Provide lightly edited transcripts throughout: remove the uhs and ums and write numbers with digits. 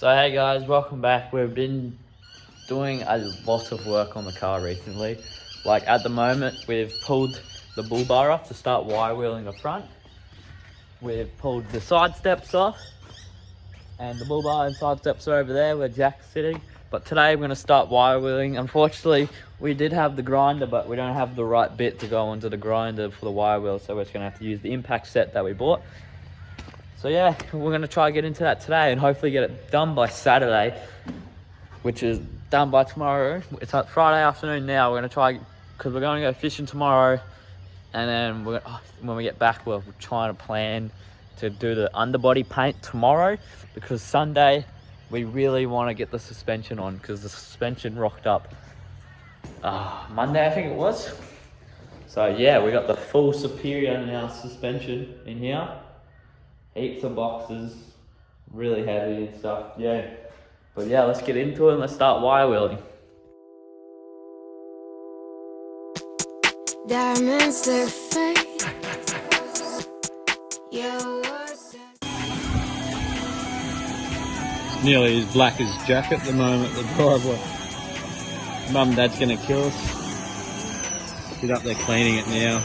So hey guys, welcome back. We've been doing a lot of work on the car recently. Like at the moment, we've pulled the bull bar off to start wire wheeling the front. We've pulled the side steps off, and the bull bar and side steps are over there where Jack's sitting. But today we're going to start wire wheeling. Unfortunately, we did have the grinder, but we don't have the right bit to go onto the grinder for the wire wheel, so we're just going to have to use the impact set that we bought. So yeah, we're going to try to get into that today and hopefully get it done by Saturday, which is done by tomorrow. It's like Friday afternoon now. We're going to try, because we're going to go fishing tomorrow, and then when we get back, we're trying to plan to do the underbody paint tomorrow, because Sunday we really want to get the suspension on, because the suspension rocked up Monday, I think it was. So yeah, we got the full Superior now suspension in here. Heaps of boxes, really heavy and stuff, yeah. But yeah, let's get into it and let's start wire wheeling. Diamonds, they're fake. Nearly as black as Jack at the moment, the driveway. Mum and Dad's gonna kill us. Get up there cleaning it now.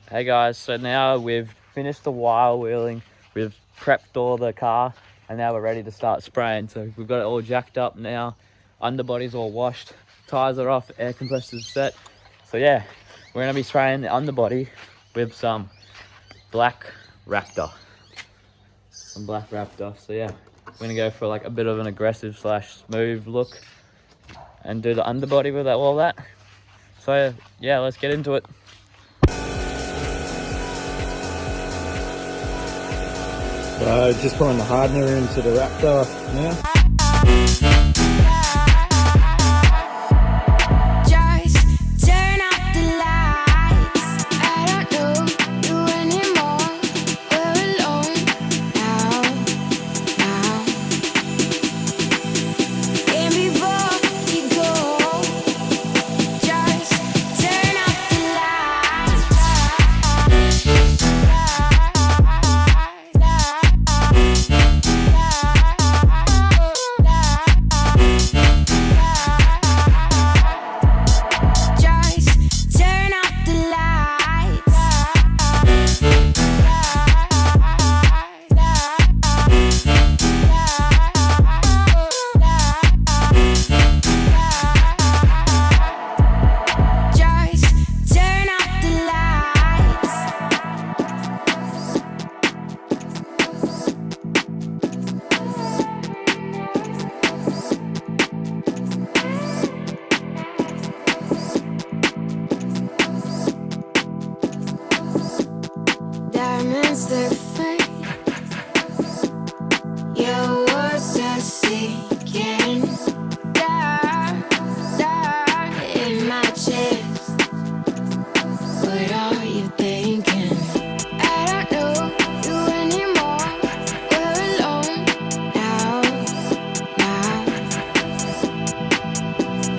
Hey guys, so now we've finished the wire wheeling, we've prepped all the car, and now we're ready to start spraying. So we've got it all jacked up now, underbody's all washed, tires are off, air compressor's set. So yeah, we're gonna be spraying the underbody with some black raptor. So yeah, we're gonna go for like a bit of an aggressive / smooth look and do the underbody with all that. So yeah, let's get into it. So just putting the hardener into the Raptor now. Diamonds, they're fake. Your words are sinking down in my chest. What are you thinking? I don't know you anymore. We're alone now.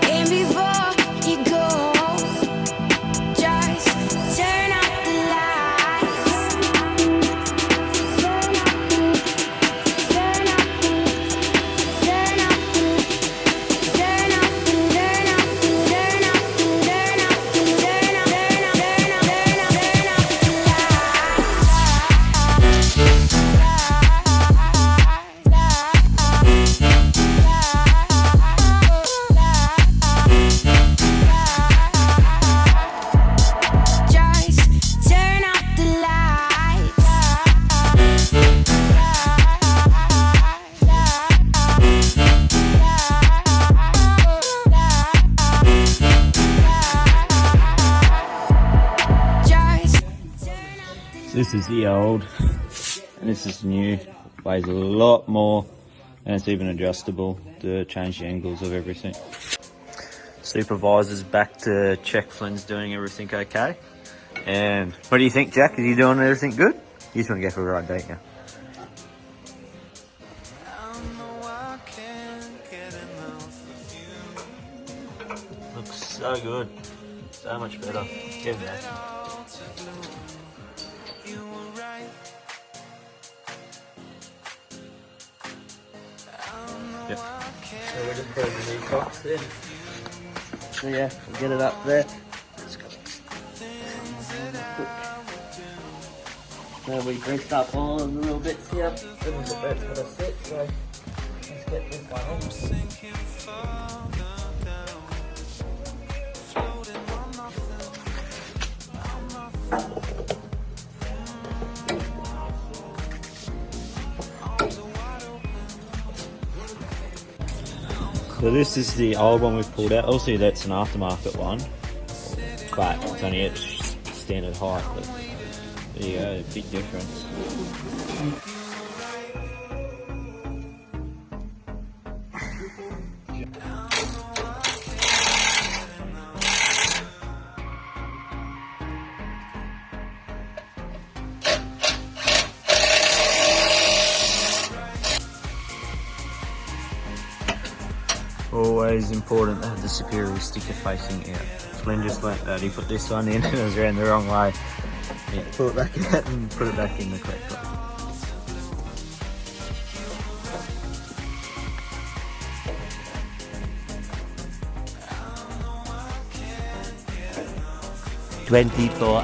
And before you go, just turn off the lights. This is the old, and this is new. Weighs a lot more And it's even adjustable to change the angles of everything. Supervisor's back to check Flynn's doing everything okay. And what do you think, Jack? Is he doing everything good? You just want to go for a ride, don't you? Looks so good. So much better. Get him there. Yep. So we're just putting the new box in. So yeah, we'll get it up there. So we greased up all of the little bits here. That's where to sit, so let's get this one on. So this is the old one we've pulled out. Also, that's an aftermarket one, but it's only at standard height. But there you go, big difference. Always important to have the superior sticker facing out. Flynn just learnt that. He put this one in and it was around the wrong way. Yeah, pull it back out and put it back in the correct way.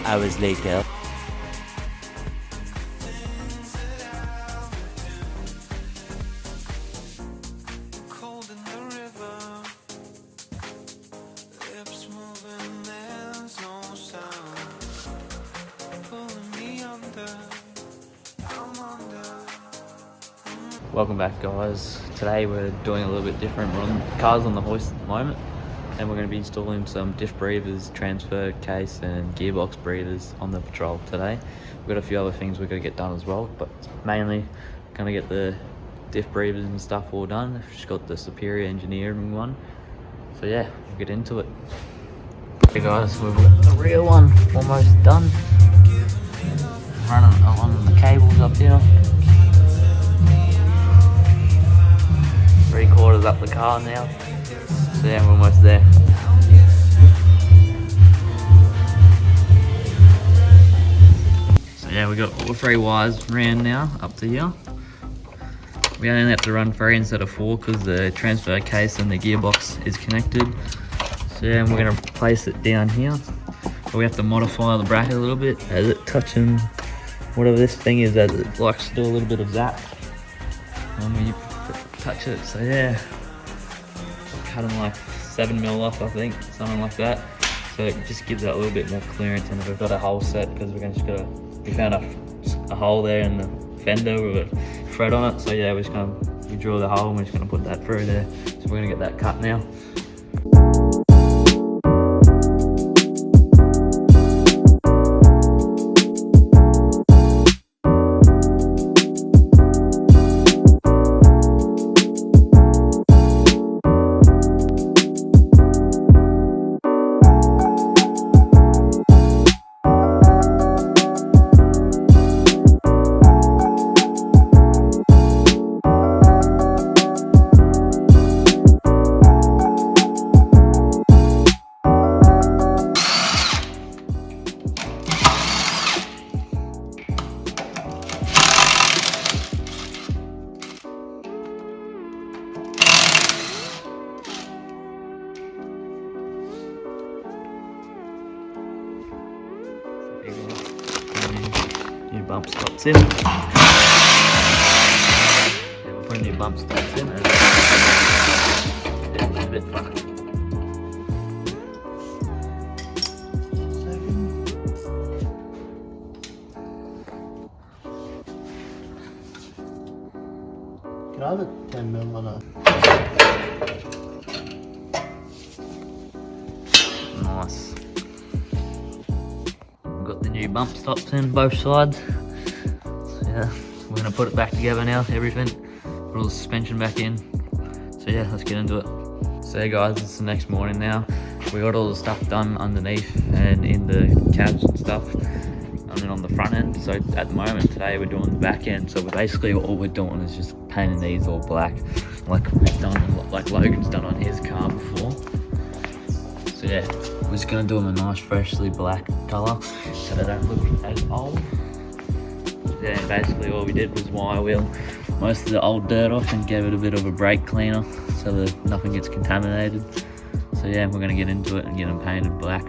Hours later. Welcome back, guys. Today we're doing a little bit different. We're on cars on the hoist at the moment, and we're going to be installing some diff breathers, transfer case and gearbox breathers on the Patrol today. We've got a few other things we've got to get done as well, but mainly going to get the diff breathers and stuff all done. We've just got the superior engineering one, so yeah, we'll get into it. Okay guys, we've got the rear one almost done. Running along the cables up here. 3/4 up the car now. So yeah, we're almost there. So yeah, we got all 3 wires ran now up to here. We only have to run 3 instead of 4 because the transfer case and the gearbox is connected. So yeah, and we're going to place it down here. But we have to modify the bracket a little bit as it touching whatever this thing is, as it likes to do a little bit of zap when you touch it. So yeah, cutting like 7mm off, I think, something like that. So it just gives that a little bit more clearance. And we've got a hole set because we found a hole there in the fender with a thread on it. So yeah, we drill the hole and we're just gonna put that through there. So we're gonna get that cut now. New bump stops in. Yeah, we're putting new bump stops in. And yeah, a bit fucked. Can I have a 10mm on a... Nice. We've got the new bump stops in both sides. So yeah, we're gonna put it back together now, everything. put all the suspension back in. So yeah, let's get into it. So yeah guys, it's the next morning now. We got all the stuff done underneath and in the cabs and stuff, and then on the front end. So at the moment today we're doing the back end. So basically all we're doing is just painting these all black, like we've done, like Logan's done on his car before. So yeah, we're just gonna do them a nice freshly black colour so they don't look as old. Yeah, and basically all we did was wire wheel most of the old dirt off and gave it a bit of a brake cleaner so that nothing gets contaminated. So yeah, we're gonna get into it and get them painted black.